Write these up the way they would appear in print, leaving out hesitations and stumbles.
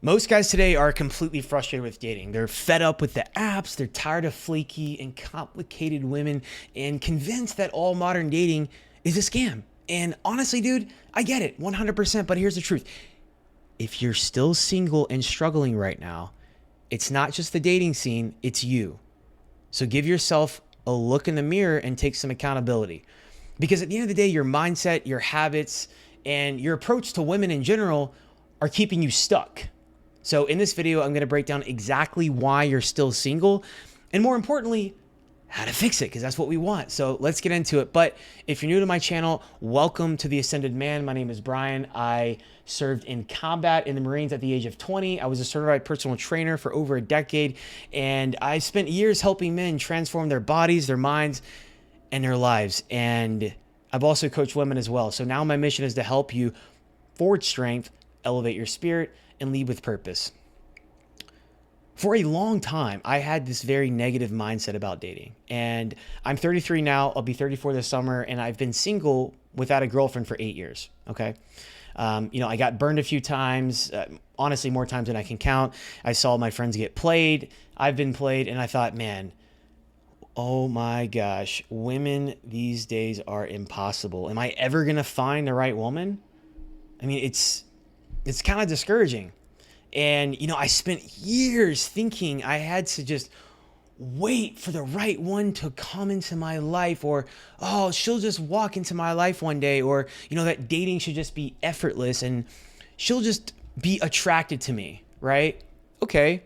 Most guys today are completely frustrated with dating. They're fed up with the apps, they're tired of flaky and complicated women, and convinced that all modern dating is a scam. And honestly, dude, I get it 100%, but here's the truth. If you're still single and struggling right now, it's not just the dating scene, it's you. So give yourself a look in the mirror and take some accountability. Because at the end of the day, your mindset, your habits, and your approach to women in general are keeping you stuck. So in this video, I'm going to break down exactly why you're still single, and more importantly, how to fix it, because that's what we want. So let's get into it. But if you're new to my channel, welcome to The Ascended Man. My name is Brian. I served in combat in the Marines at the age of 20. I was a certified personal trainer for over a decade, and I spent years helping men transform their bodies, their minds, and their lives. And I've also coached women as well. So now my mission is to help you forge strength, elevate your spirit, and lead with purpose. For a long time, I had this very negative mindset about dating. And I'm 33 now. I'll be 34 this summer. And I've been single without a girlfriend for 8 years. Okay. I got burned a few times, honestly, more times than I can count. I saw my friends get played. I've been played. And I thought, man, oh my gosh, women these days are impossible. Am I ever going to find the right woman? I mean, it's kind of discouraging. And, I spent years thinking I had to just wait for the right one to come into my life, or, oh, she'll just walk into my life one day, or, that dating should just be effortless and she'll just be attracted to me, right? Okay.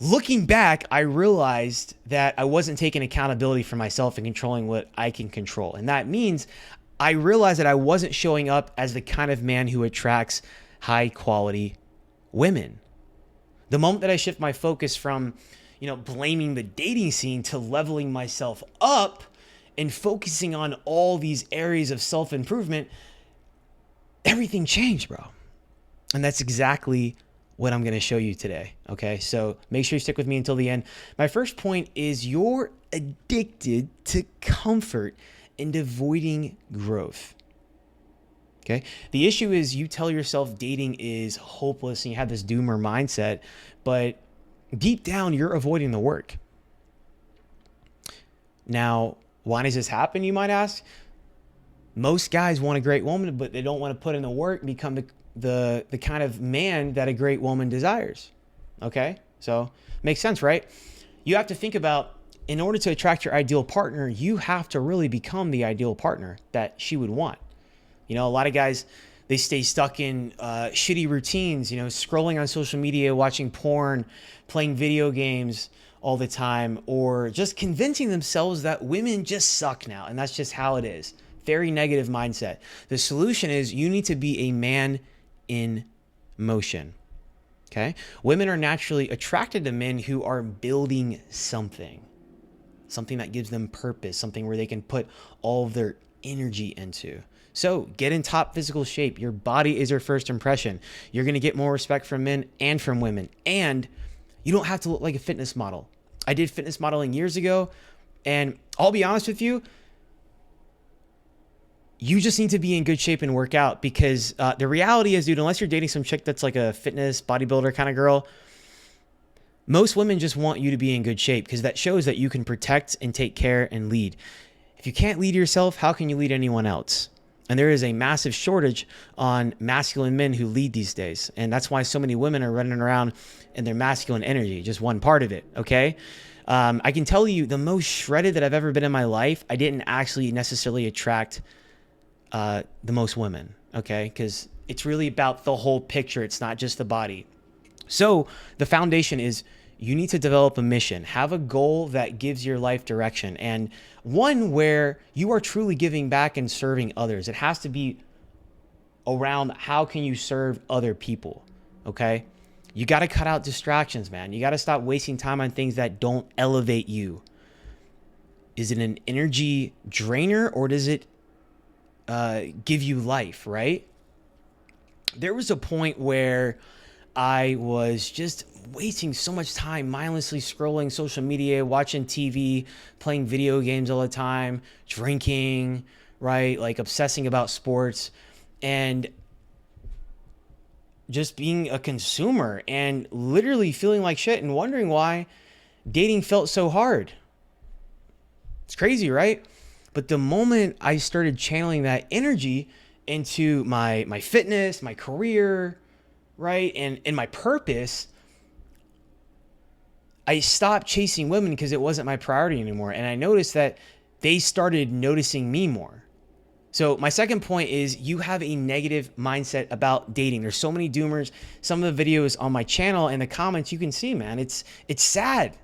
Looking back, I realized that I wasn't taking accountability for myself and controlling what I can control. And that means I realized that I wasn't showing up as the kind of man who attracts high quality women. The moment that I shift my focus from, blaming the dating scene to leveling myself up and focusing on all these areas of self-improvement, everything changed, bro. And that's exactly what I'm going to show you today. Okay. So make sure you stick with me until the end. My first point is you're addicted to comfort and avoiding growth. Okay. The issue is you tell yourself dating is hopeless and you have this doomer mindset, but deep down you're avoiding the work. Now, why does this happen, you might ask? Most guys want a great woman, but they don't want to put in the work and become the kind of man that a great woman desires. Okay. So makes sense, right? You have to think about, in order to attract your ideal partner, you have to really become the ideal partner that she would want. A lot of guys, they stay stuck in shitty routines, scrolling on social media, watching porn, playing video games all the time, or just convincing themselves that women just suck now. And that's just how it is. Very negative mindset. The solution is you need to be a man in motion. Okay? Women are naturally attracted to men who are building something that gives them purpose, something where they can put all of their energy into. So get in top physical shape. Your body is your first impression. You're going to get more respect from men and from women. And you don't have to look like a fitness model. I did fitness modeling years ago. And I'll be honest with you, you just need to be in good shape and work out, because the reality is, dude, unless you're dating some chick that's like a fitness bodybuilder kind of girl, most women just want you to be in good shape, because that shows that you can protect and take care and lead. If you can't lead yourself, how can you lead anyone else? And there is a massive shortage on masculine men who lead these days. And that's why so many women are running around in their masculine energy, just one part of it, okay? I can tell you the most shredded that I've ever been in my life, I didn't actually necessarily attract the most women, okay? Because it's really about the whole picture. It's not just the body. So the foundation is you need to develop a mission, have a goal that gives your life direction, and one where you are truly giving back and serving others. It has to be around how can you serve other people, okay? You got to cut out distractions, man. You got to stop wasting time on things that don't elevate you. Is it an energy drainer, or does it give you life, right? There was a point where I was just wasting so much time mindlessly scrolling social media, watching TV, playing video games all the time, drinking, right? Like obsessing about sports. And just being a consumer and literally feeling like shit and wondering why dating felt so hard. It's crazy, right? But the moment I started channeling that energy into my fitness, my career, right, and my purpose, I stopped chasing women because it wasn't my priority anymore. And I noticed that they started noticing me more. So my second point is you have a negative mindset about dating. There's so many doomers. Some of the videos on my channel and the comments you can see, man, it's sad.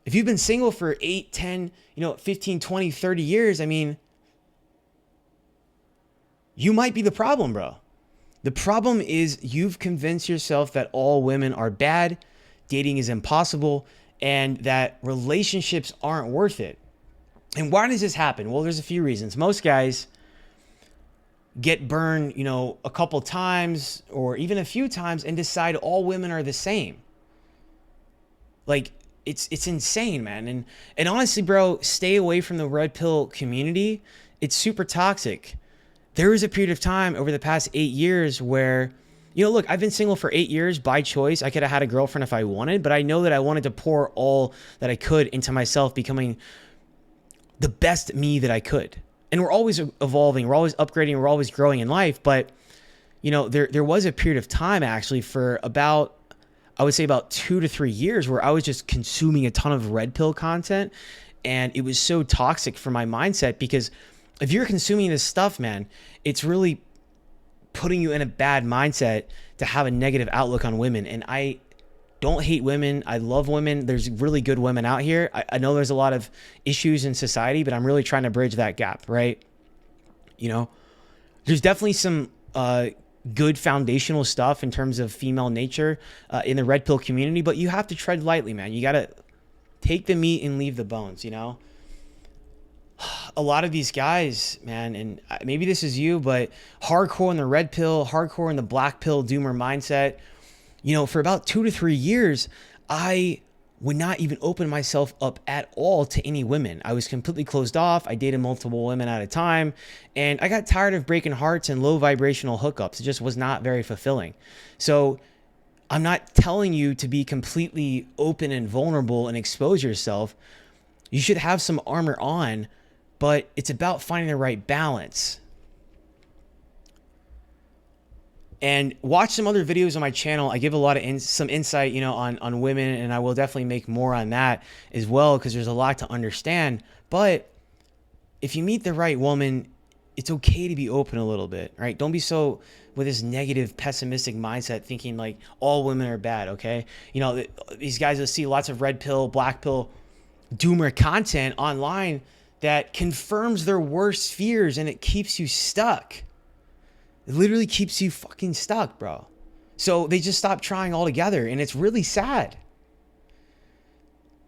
If you've been single for 8, 10, 15, 20, 30 years, I mean, you might be the problem, bro. The problem is you've convinced yourself that all women are bad, dating is impossible, and that relationships aren't worth it. And why does this happen? Well, there's a few reasons. Most guys get burned, a couple times or even a few times and decide all women are the same. Like, it's insane, man. And honestly, bro, stay away from the red pill community. It's super toxic. There was a period of time over the past 8 years where, look, I've been single for 8 years by choice. I could have had a girlfriend if I wanted, but I know that I wanted to pour all that I could into myself, becoming the best me that I could. And we're always evolving, we're always upgrading, we're always growing in life. But, there was a period of time actually for about 2 to 3 years where I was just consuming a ton of red pill content. And it was so toxic for my mindset, because if you're consuming this stuff, man, it's really putting you in a bad mindset to have a negative outlook on women. And I don't hate women. I love women. There's really good women out here. I know there's a lot of issues in society, but I'm really trying to bridge that gap, right? There's definitely some good foundational stuff in terms of female nature in the red pill community, but you have to tread lightly, man. You got to take the meat and leave the bones, A lot of these guys, man, and maybe this is you, but hardcore in the red pill, hardcore in the black pill doomer mindset, for about 2 to 3 years, I would not even open myself up at all to any women. I was completely closed off. I dated multiple women at a time, and I got tired of breaking hearts and low vibrational hookups. It just was not very fulfilling. So I'm not telling you to be completely open and vulnerable and expose yourself. You should have some armor on, but it's about finding the right balance. And watch some other videos on my channel. I give a lot of some insight, on women, and I will definitely make more on that as well, because there's a lot to understand. But if you meet the right woman, it's okay to be open a little bit, right? Don't be so with this negative, pessimistic mindset, thinking like all women are bad, okay? These guys will see lots of red pill, black pill, doomer content online that confirms their worst fears, and it keeps you stuck. It literally keeps you fucking stuck, bro. So they just stop trying altogether, and it's really sad.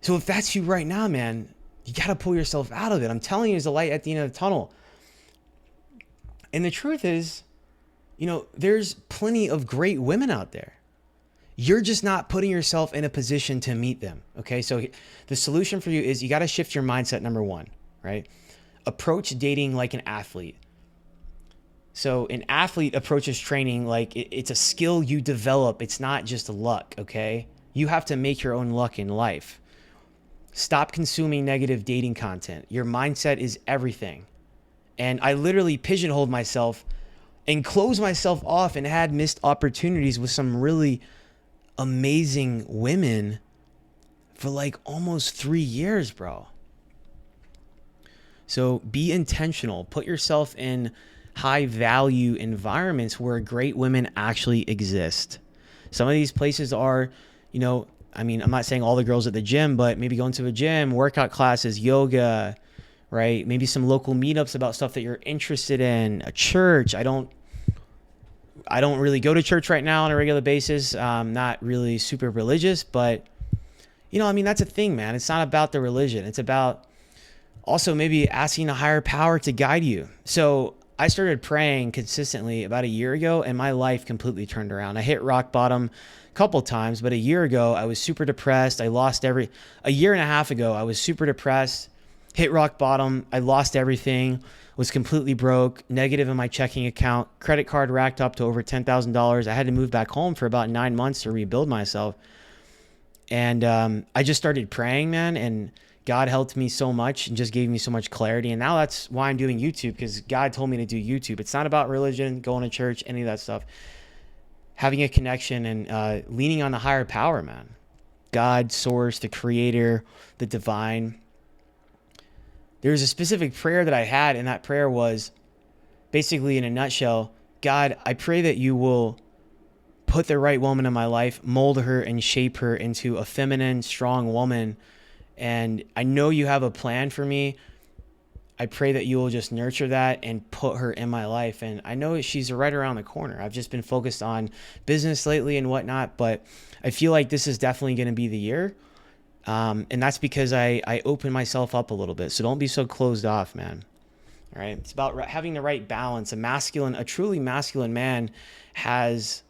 So if that's you right now, man, you got to pull yourself out of it. I'm telling you, there's a light at the end of the tunnel. And the truth is, there's plenty of great women out there. You're just not putting yourself in a position to meet them, okay? So the solution for you is you got to shift your mindset, number one, right? Approach dating like an athlete. So an athlete approaches training like it's a skill you develop. It's not just luck, okay? You have to make your own luck in life. Stop consuming negative dating content. Your mindset is everything. And I literally pigeonholed myself and closed myself off and had missed opportunities with some really amazing women for like almost 3 years, bro. So be intentional. Put yourself in high value environments where great women actually exist. Some of these places are, I'm not saying all the girls at the gym, but maybe going to a gym, workout classes, yoga, right? Maybe some local meetups about stuff that you're interested in, a church. I don't really go to church right now on a regular basis. I'm not really super religious, but that's a thing, man. It's not about the religion. It's about also maybe asking a higher power to guide you. So I started praying consistently about a year ago, and my life completely turned around. I hit rock bottom a couple times, but a year ago I was super depressed. A year and a half ago, I was super depressed, hit rock bottom. I lost everything, was completely broke, negative in my checking account, credit card racked up to over $10,000. I had to move back home for about 9 months to rebuild myself. And I just started praying, man, and God helped me so much and just gave me so much clarity. And now that's why I'm doing YouTube, because God told me to do YouTube. It's not about religion, going to church, any of that stuff. Having a connection and leaning on the higher power, man. God, source, the creator, the divine. There's a specific prayer that I had, and that prayer was basically, in a nutshell, God, I pray that you will put the right woman in my life, mold her and shape her into a feminine, strong woman. And I know you have a plan for me. I pray that you will just nurture that and put her in my life. And I know she's right around the corner. I've just been focused on business lately and whatnot, but I feel like this is definitely going to be the year. And that's because I open myself up a little bit. So don't be so closed off, man. All right. It's about having the right balance. A truly masculine man has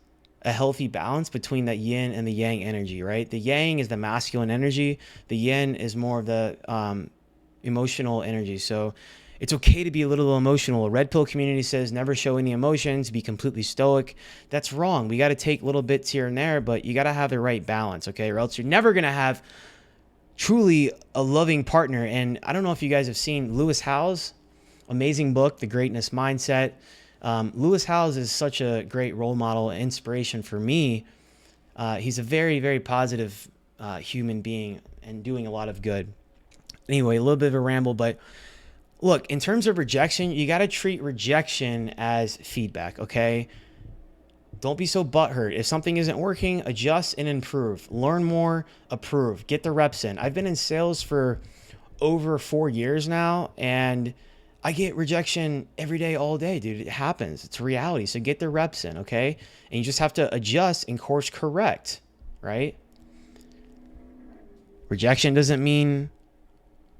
a healthy balance between that yin and the yang energy, right? The yang is the masculine energy. The yin is more of the emotional energy. So it's okay to be a little emotional. A red pill community says never show any emotions, be completely stoic. That's wrong. We got to take little bits here and there, but you got to have the right balance, okay? Or else you're never going to have truly a loving partner. And I don't know if you guys have seen Lewis Howes, amazing book, The Greatness Mindset. Lewis Howes is such a great role model and inspiration for me. He's a very, very positive human being and doing a lot of good. Anyway, a little bit of a ramble, but look, in terms of rejection, you got to treat rejection as feedback, okay? Don't be so butthurt. If something isn't working, adjust and improve. Learn more, approve. Get the reps in. I've been in sales for over 4 years now, and I get rejection every day, all day, dude. It happens. It's a reality. So get the reps in, okay? And you just have to adjust and course correct, right? Rejection doesn't mean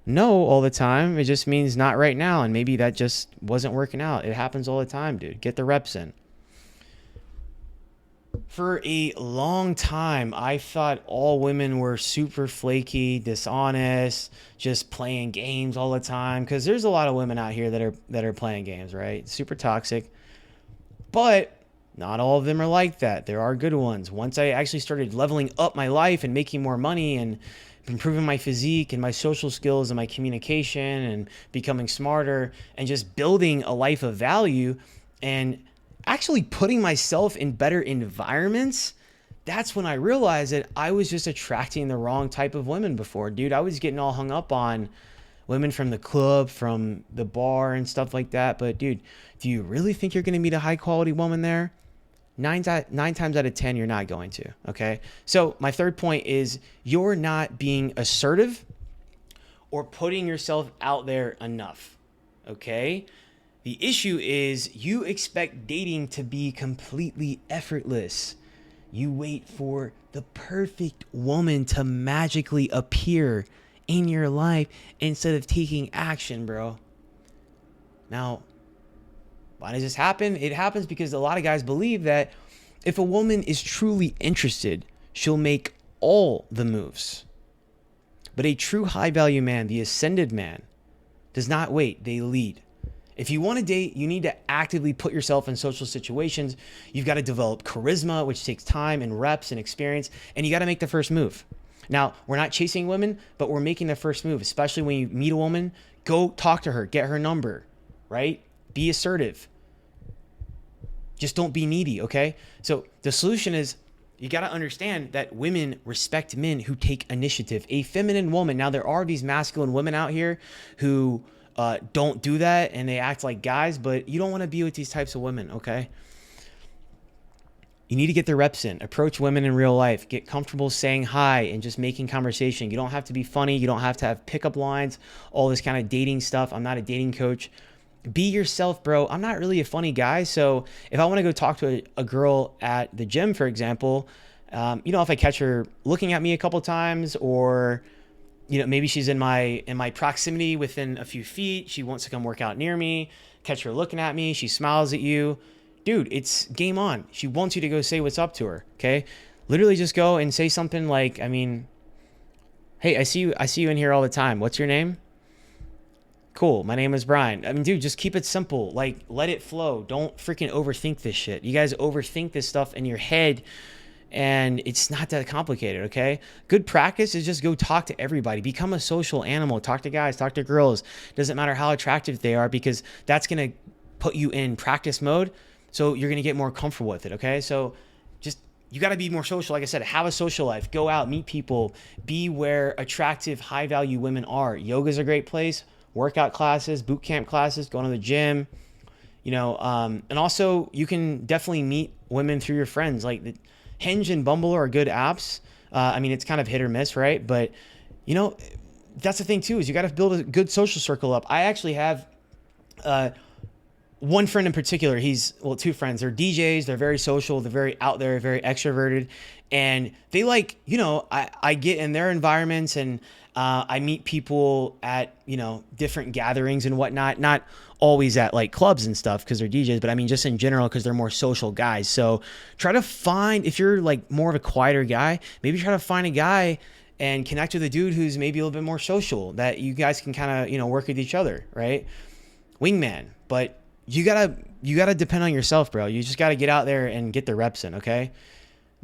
no all the time. It just means not right now. And maybe that just wasn't working out. It happens all the time, dude. Get the reps in. For a long time, I thought all women were super flaky, dishonest, just playing games all the time. Because there's a lot of women out here that are playing games, right? Super toxic. But not all of them are like that. There are good ones. Once I actually started leveling up my life and making more money and improving my physique and my social skills and my communication and becoming smarter and just building a life of value and actually putting myself in better environments, that's when I realized that I was just attracting the wrong type of women before. Dude, I was getting all hung up on women from the club, from the bar and stuff like that. But dude, do you really think you're going to meet a high quality woman there? Nine times out of 10, you're not going to, okay? So my third point is you're not being assertive or putting yourself out there enough, okay? The issue is you expect dating to be completely effortless. You wait for the perfect woman to magically appear in your life instead of taking action, bro. Now, why does this happen? It happens because a lot of guys believe that if a woman is truly interested, she'll make all the moves. But a true high value man, the ascended man, does not wait, they lead. If you want to date, you need to actively put yourself in social situations. You've got to develop charisma, which takes time and reps and experience, and you got to make the first move. Now, we're not chasing women, but we're making the first move, especially when you meet a woman. Go talk to her, get her number, right? Be assertive. Just don't be needy, okay? So the solution is you got to understand that women respect men who take initiative. A feminine woman, now there are these masculine women out here who don't do that and they act like guys, but you don't want to be with these types of women, okay? You need to get the reps in. Approach women in real life. Get comfortable saying hi and just making conversation. You don't have to be funny. You don't have to have pickup lines, all this kind of dating stuff. I'm not a dating coach. Be yourself, bro. I'm not really a funny guy. So if I want to go talk to a girl at the gym, for example, if I catch her looking at me a couple times or, maybe she's in my proximity within a few feet. She wants to come work out near me, catch her looking at me. She smiles at you. Dude, it's game on. She wants you to go say what's up to her. Okay. Literally just go and say something like, hey, I see you in here all the time. What's your name? Cool. My name is Brian. I mean, dude, just keep it simple. Like, let it flow. Don't freaking overthink this shit. You guys overthink this stuff in your head, and it's not that complicated, okay? Good practice is just go talk to everybody. Become a social animal. Talk to guys, talk to girls. Doesn't matter how attractive they are, because that's going to put you in practice mode. So you're going to get more comfortable with it, okay? So just, you got to be more social. Like I said, have a social life. Go out, meet people. Be where attractive, high-value women are. Yoga's a great place. Workout classes, boot camp classes, going to the gym, and also you can definitely meet women through your friends. Like Hinge and Bumble are good apps. I mean, it's kind of hit or miss, right? But that's the thing too, is you got to build a good social circle up. I actually have one friend in particular. Two friends. They're DJs. They're very social. They're very out there, very extroverted, and they I get in their environments, and I meet people at, different gatherings and whatnot, not always at like clubs and stuff because they're DJs, but I mean, just in general, because they're more social guys. So try to find, if you're like more of a quieter guy, maybe try to find a guy and connect with a dude who's maybe a little bit more social, that you guys can kind of, work with each other, right? Wingman. But you gotta depend on yourself, bro. You just gotta get out there and get the reps in, okay?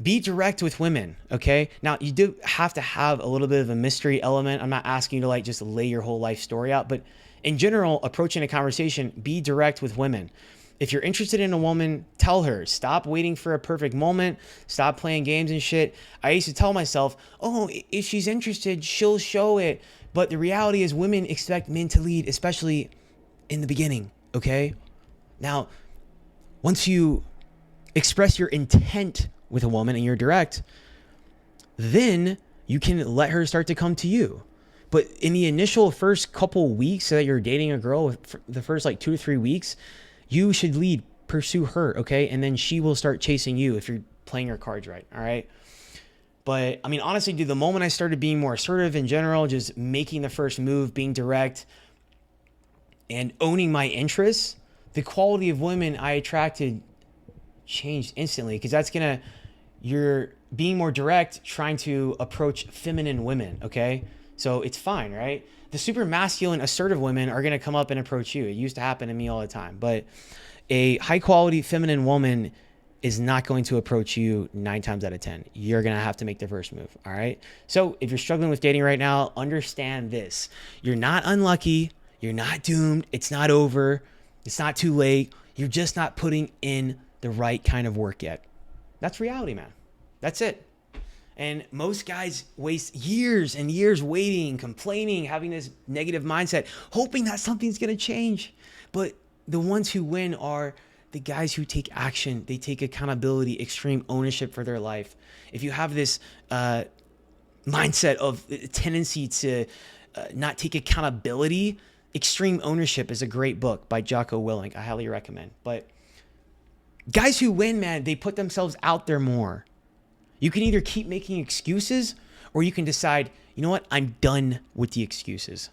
Be direct with women, okay? Now, you do have to have a little bit of a mystery element. I'm not asking you to just lay your whole life story out, but in general, approaching a conversation, be direct with women. If you're interested in a woman, tell her. Stop waiting for a perfect moment. Stop playing games and shit. I used to tell myself, oh, if she's interested, she'll show it. But the reality is women expect men to lead, especially in the beginning, okay? Now, once you express your intent with a woman and you're direct, then you can let her start to come to you. But in the initial first couple weeks that you're dating a girl, the first 2 to 3 weeks, you should lead, pursue her, okay? And then she will start chasing you if you're playing your cards right, all right? But I mean, honestly, dude, the moment I started being more assertive in general, just making the first move, being direct, and owning my interests, the quality of women I attracted changed instantly, because you're being more direct, trying to approach feminine women, okay? So it's fine, right? The super masculine, assertive women are going to come up and approach you. It used to happen to me all the time. But a high quality feminine woman is not going to approach you 9 times out of 10. You're going to have to make the first move, all right? So if you're struggling with dating right now, understand this. You're not unlucky. You're not doomed. It's not over. It's not too late. You're just not putting in the right kind of work yet. That's reality, man. That's it. And most guys waste years and years waiting, complaining, having this negative mindset, hoping that something's going to change. But the ones who win are the guys who take action. They take accountability, extreme ownership for their life. If you have this mindset of tendency to not take accountability, Extreme Ownership is a great book by Jocko Willink. I highly recommend. But guys who win, man, they put themselves out there more. You can either keep making excuses, or you can decide, you know what? I'm done with the excuses.